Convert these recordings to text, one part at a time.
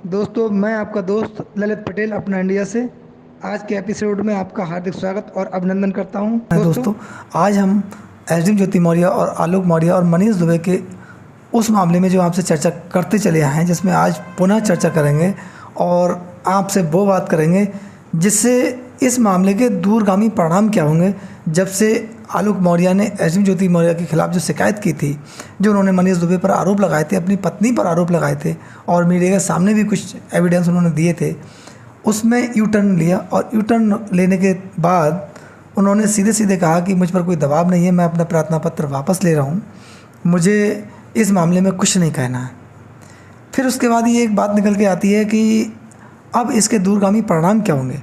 दोस्तों, मैं आपका दोस्त ललित पटेल अपना इंडिया से आज के एपिसोड में आपका हार्दिक स्वागत और अभिनंदन करता हूं। दोस्तों, दोस्तों, आज हम एसडी ज्योति मौर्य और आलोक मौर्य और मनीष दुबे के उस मामले में जो आपसे चर्चा करते चले आए हैं, जिसमें आज पुनः चर्चा करेंगे और आपसे वो बात करेंगे जिससे इस मामले के दूरगामी परिणाम क्या होंगे। जब से आलोक मौर्य ने एसडी ज्योति मौर्य के खिलाफ जो शिकायत की थी, जो उन्होंने मनीष दुबे पर आरोप लगाए थे, अपनी पत्नी पर आरोप लगाए थे और मीडिया के सामने भी कुछ एविडेंस उन्होंने दिए थे, उसमें यू टर्न लिया और यू टर्न लेने के बाद उन्होंने सीधे सीधे कहा कि मुझ पर कोई दबाव नहीं है, मैं अपना प्रार्थना पत्र वापस ले रहा हूँ, मुझे इस मामले में कुछ नहीं कहना है। फिर उसके बाद ये एक बात निकल के आती है कि अब इसके दूरगामी परिणाम क्या होंगे।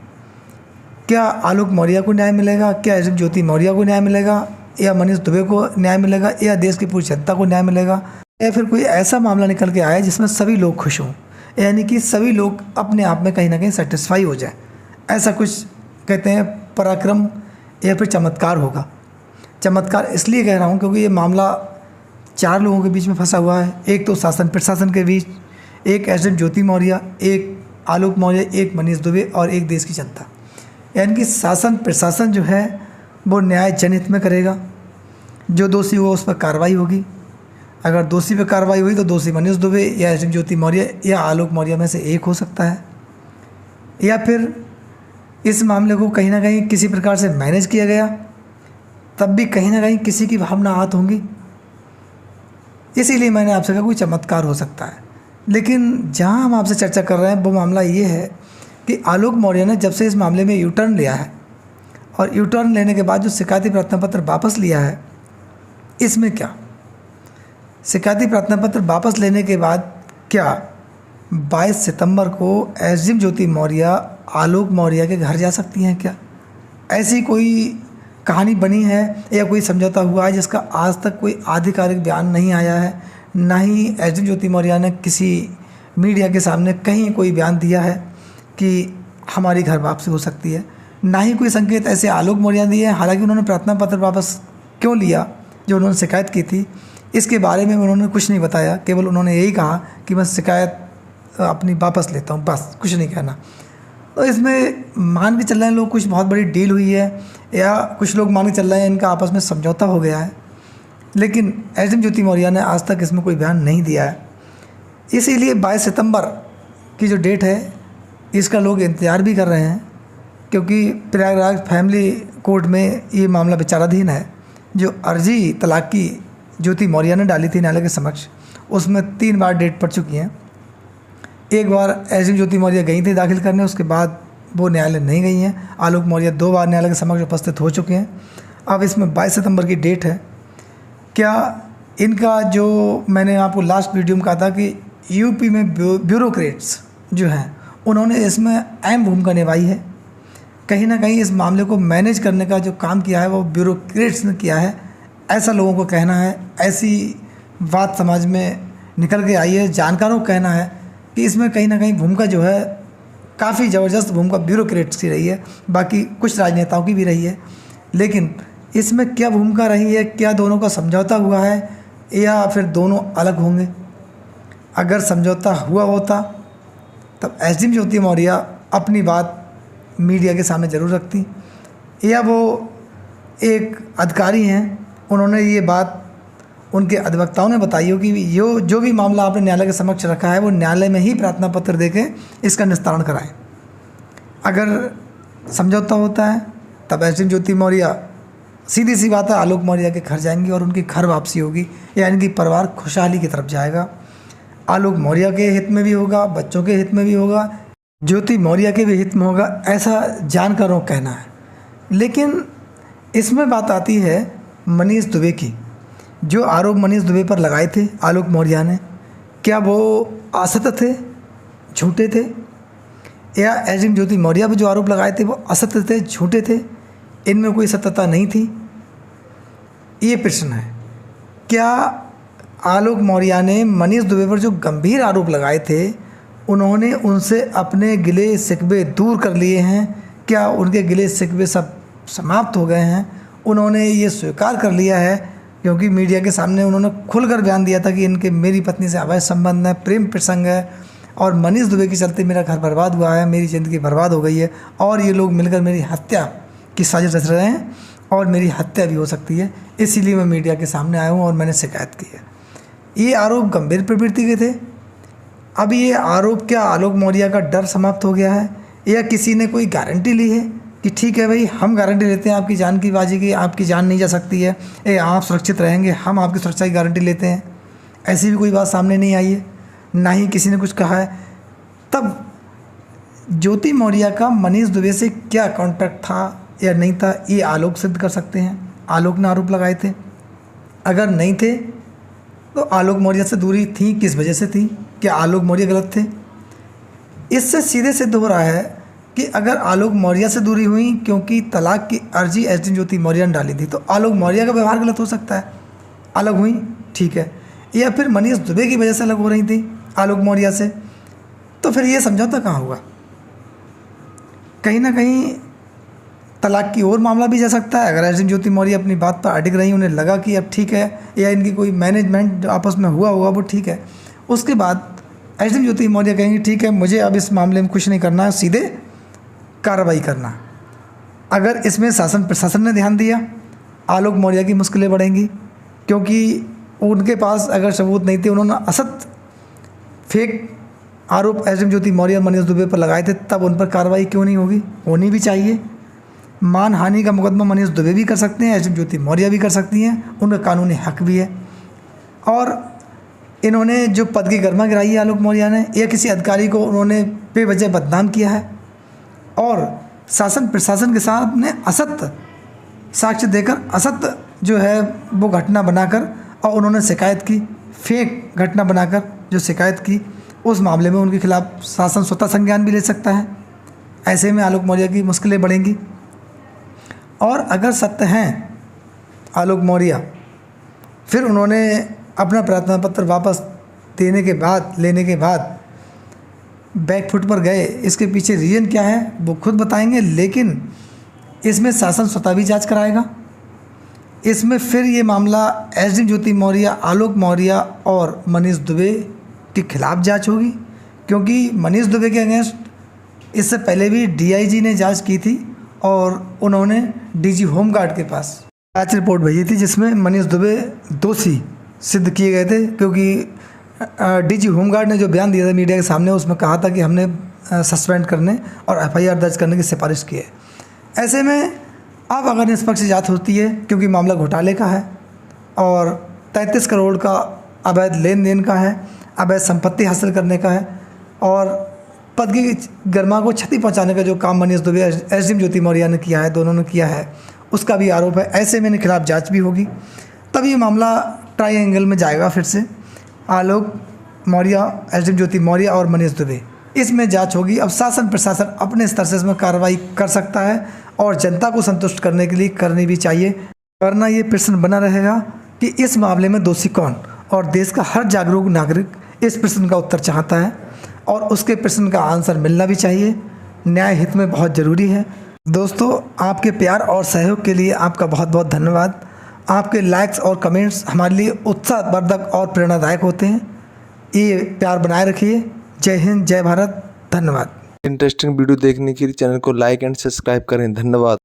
क्या आलोक मौर्य को न्याय मिलेगा, क्या एसडी ज्योति मौर्य को न्याय मिलेगा, या मनीष दुबे को न्याय मिलेगा, या देश की पूरी जनता को न्याय मिलेगा, या फिर कोई ऐसा मामला निकल के आया जिसमें सभी लोग खुश हों, यानी कि सभी लोग अपने आप में कहीं ना कहीं सेटिस्फाई हो जाए। ऐसा कुछ कहते हैं पराक्रम या फिर चमत्कार होगा। चमत्कार इसलिए कह रहा हूँ क्योंकि ये मामला चार लोगों के बीच में फंसा हुआ है। एक तो शासन प्रशासन के बीच, एक एसडी ज्योति मौर्य, एक आलोक मौर्य, एक मनीष दुबे और एक देश की जनता। यानी कि शासन प्रशासन जो है वो न्याय जनहित में करेगा। जो दोषी हुआ उस पर कार्रवाई होगी। अगर दोषी पे कार्रवाई हुई तो दोषी मनीष दुबे या एसडी ज्योति मौर्य या आलोक मौर्य में से एक हो सकता है, या फिर इस मामले को कहीं ना कहीं किसी प्रकार से मैनेज किया गया, तब भी कहीं ना कहीं किसी की भावना आहत होंगी। इसीलिए मैंने आपसे कहा कोई चमत्कार हो सकता है। लेकिन जहां हम आपसे चर्चा कर रहे हैं वो मामला ये है कि आलोक मौर्य ने जब से इस मामले में यू टर्न लिया है और यू टर्न लेने के बाद जो शिकायती प्रार्थना पत्र वापस लिया है, इसमें क्या शिकायती प्रार्थना पत्र वापस लेने के बाद क्या 22 सितंबर को एसडी ज्योति मौर्य आलोक मौर्य के घर जा सकती हैं? क्या ऐसी कोई कहानी बनी है या कोई समझौता हुआ है जिसका आज तक कोई आधिकारिक बयान नहीं आया है? ना ही एसडी ज्योति मौर्य ने किसी मीडिया के सामने कहीं कोई बयान दिया है कि हमारी घर वापसी हो सकती है। ना ही कोई संकेत ऐसे आलोक मौर्य दिए हैं। हालांकि उन्होंने प्रार्थना पत्र वापस क्यों लिया, जो उन्होंने शिकायत की थी, इसके बारे में उन्होंने कुछ नहीं बताया। केवल उन्होंने यही कहा कि मैं शिकायत अपनी वापस लेता हूँ, बस, कुछ नहीं कहना। तो इसमें मान के चल रहे हैं लोग कुछ बहुत बड़ी डील हुई है, या कुछ लोग मान के चल रहे हैं इनका आपस में समझौता हो गया है। लेकिन एसडी ज्योति मौर्य ने आज तक इसमें कोई बयान नहीं दिया है। इसीलिए 22 सितंबर की जो डेट है इसका लोग इंतज़ार भी कर रहे हैं, क्योंकि प्रयागराज फैमिली कोर्ट में ये मामला विचाराधीन है। जो अर्जी तलाक की ज्योति मौर्य ने डाली थी न्यायालय के समक्ष, उसमें 3 बार डेट पड़ चुकी हैं। एक बार एसडी ज्योति मौर्य गई थी दाखिल करने, उसके बाद वो न्यायालय नहीं गई हैं। आलोक मौर्य 2 बार न्यायालय के समक्ष उपस्थित हो चुके हैं। अब इसमें 22 सितंबर की डेट है। क्या इनका, जो मैंने आपको लास्ट वीडियो में कहा था कि यूपी में ब्यूरोक्रेट्स जो हैं उन्होंने इसमें अहम भूमिका निभाई है। कहीं ना कहीं इस मामले को मैनेज करने का जो काम किया है वो ब्यूरोक्रेट्स ने किया है, ऐसा लोगों को कहना है। ऐसी बात समाज में निकल के आई है, जानकारों को कहना है कि इसमें कहीं ना कहीं भूमिका जो है काफ़ी ज़बरदस्त भूमिका ब्यूरोक्रेट्स की रही है, बाकी कुछ राजनेताओं की भी रही है। लेकिन इसमें क्या भूमिका रही है, क्या दोनों का समझौता हुआ है या फिर दोनों अलग होंगे? अगर समझौता हुआ होता तब एसडी ज्योति मौर्य अपनी बात मीडिया के सामने ज़रूर रखती, या वो एक अधिकारी हैं, उन्होंने ये बात उनके अधिवक्ताओं ने बताई हो कि जो भी मामला आपने न्यायालय के समक्ष रखा है वो न्यायालय में ही प्रार्थना पत्र देके इसका निस्तारण कराएं। अगर समझौता होता है तब एसडी ज्योति मौर्य, सीधी सी बात है, आलोक मौर्य के घर जाएंगी और उनकी घर वापसी होगी, यानी कि परिवार खुशहाली की तरफ जाएगा। आलोक मौर्य के हित में भी होगा, बच्चों के हित में भी होगा, ज्योति मौर्य के भी हित में होगा, ऐसा जानकारों का कहना है। लेकिन इसमें बात आती है मनीष दुबे की। जो आरोप मनीष दुबे पर लगाए थे आलोक मौर्य ने, क्या वो असत्य थे, झूठे थे? या एसडी ज्योति मौर्य पर जो आरोप लगाए थे वो असत्य थे, झूठे थे, इनमें कोई सत्यता नहीं थी? ये प्रश्न है। क्या आलोक मौर्य ने मनीष दुबे पर जो गंभीर आरोप लगाए थे उन्होंने उनसे अपने गिले शिकवे दूर कर लिए हैं? क्या उनके गिले शिकवे सब समाप्त हो गए हैं? उन्होंने ये स्वीकार कर लिया है, क्योंकि मीडिया के सामने उन्होंने खुलकर बयान दिया था कि इनके मेरी पत्नी से अवैध संबंध है, प्रेम प्रसंग है, और मनीष दुबे के चलते मेरा घर बर्बाद हुआ है, मेरी ज़िंदगी बर्बाद हो गई है और ये लोग मिलकर मेरी हत्या की साजिश रच रहे हैं और मेरी हत्या भी हो सकती है। इसीलिए मैं मीडिया के सामने आया हूँ और मैंने शिकायत की है। ये आरोप गंभीर प्रवृत्ति के थे। अब ये आरोप क्या आलोक मौर्य का डर समाप्त हो गया है या किसी ने कोई गारंटी ली है कि ठीक है भाई, हम गारंटी लेते हैं आपकी जान की बाजी की, आपकी जान नहीं जा सकती है, आप सुरक्षित रहेंगे, हम आपकी सुरक्षा की गारंटी लेते हैं। ऐसी भी कोई बात सामने नहीं आई है, ना ही किसी ने कुछ कहा है। तब ज्योति मौर्य का मनीष दुबे से क्या कॉन्ट्रैक्ट था या नहीं था, ये आलोक सिद्ध कर सकते हैं। आलोक ने आरोप लगाए थे, अगर नहीं थे तो आलोक मौर्य से दूरी थी किस वजह से थी, क्या आलोक मौर्य गलत थे? इससे सीधे सिद्ध हो रहा है कि अगर आलोक मौर्य से दूरी हुई क्योंकि तलाक की अर्जी एसडीएम ज्योति मौर्य ने डाली थी, तो आलोक मौर्य का व्यवहार गलत हो सकता है, अलग हुई, ठीक है। या फिर मनीष दुबे की वजह से अलग हो रही थी आलोक मौर्य से, तो फिर ये समझौता कहाँ हुआ? कहीं ना कहीं तलाक की ओर मामला भी जा सकता है। अगर एसडीएम ज्योति मौर्य अपनी बात पर अटक रही, उन्हें लगा कि अब ठीक है, या इनकी कोई मैनेजमेंट आपस में हुआ होगा वो ठीक है, उसके बाद एसडीएम ज्योति मौर्य कहेंगे ठीक है, मुझे अब इस मामले में कुछ नहीं करना है, सीधे कार्रवाई करना। अगर इसमें शासन प्रशासन ने ध्यान दिया, आलोक मौर्य की मुश्किलें बढ़ेंगी, क्योंकि उनके पास अगर सबूत नहीं थे, उन्होंने असत फेक आरोप एसडीएम ज्योति मौर्य और मनीष दुबे पर लगाए थे, तब उन पर कार्रवाई क्यों नहीं होगी? होनी भी चाहिए। मानहानि का मुकदमा मनीष दुबे भी कर सकते हैं, एसडीएम ज्योति मौर्य भी कर सकती हैं, उनका कानूनी हक भी है। और इन्होंने जो पद की गरिमा गिराई है आलोक मौर्य ने, या किसी अधिकारी को उन्होंने बेवजह बदनाम किया है और शासन प्रशासन के सामने असत्य साक्ष्य देकर असत्य जो है वो घटना बनाकर, और उन्होंने शिकायत की, फेक घटना बनाकर जो शिकायत की, उस मामले में उनके खिलाफ शासन स्वतः संज्ञान भी ले सकता है। ऐसे में आलोक मौर्य की मुश्किलें बढ़ेंगी। और अगर सत्य हैं आलोक मौर्य, फिर उन्होंने अपना प्रार्थना पत्र वापस लेने के बाद बैकफुट पर गए, इसके पीछे रीज़न क्या है वो खुद बताएंगे, लेकिन इसमें शासन स्वतः भी जांच कराएगा। इसमें फिर ये मामला एसडीएम ज्योति मौर्य, आलोक मौर्य और मनीष दुबे के खिलाफ जांच होगी, क्योंकि मनीष दुबे के अगेंस्ट इससे पहले भी डीआईजी ने जांच की थी और उन्होंने डीजी होमगार्ड के पास जांच रिपोर्ट भेजी थी, जिसमें मनीष दुबे दोषी सिद्ध किए गए थे। क्योंकि डीजी होमगार्ड ने जो बयान दिया था मीडिया के सामने, उसमें कहा था कि हमने सस्पेंड करने और एफआईआर दर्ज करने की सिफारिश की है। ऐसे में अब अगर निष्पक्ष जांच होती है, क्योंकि मामला घोटाले का है और 33 करोड़ का अवैध लेन देन का है, अवैध संपत्ति हासिल करने का है और पद की गरिमा को क्षति पहुंचाने का जो काम मनीष दुबे एसडीएम ज्योति मौर्य ने किया है, दोनों ने किया है, उसका भी आरोप है। ऐसे में इनके खिलाफ जांच भी होगी, तब ये मामला ट्रायंगल में जाएगा फिर से, आलोक मौर्य, एसडीएम ज्योति मौर्य और मनीष दुबे, इसमें जांच होगी। अब शासन प्रशासन अपने स्तर से इसमें कार्रवाई कर सकता है और जनता को संतुष्ट करने के लिए करनी भी चाहिए, वरना ये प्रश्न बना रहेगा कि इस मामले में दोषी कौन, और देश का हर जागरूक नागरिक इस प्रश्न का उत्तर चाहता है और उसके प्रश्न का आंसर मिलना भी चाहिए। न्याय हित में बहुत ज़रूरी है। दोस्तों, आपके प्यार और सहयोग के लिए आपका बहुत बहुत धन्यवाद। आपके लाइक्स और कमेंट्स हमारे लिए उत्साहवर्धक और प्रेरणादायक होते हैं। ये प्यार बनाए रखिए। जय हिंद, जय भारत, धन्यवाद। इंटरेस्टिंग वीडियो देखने के लिए चैनल को लाइक एंड सब्सक्राइब करें। धन्यवाद।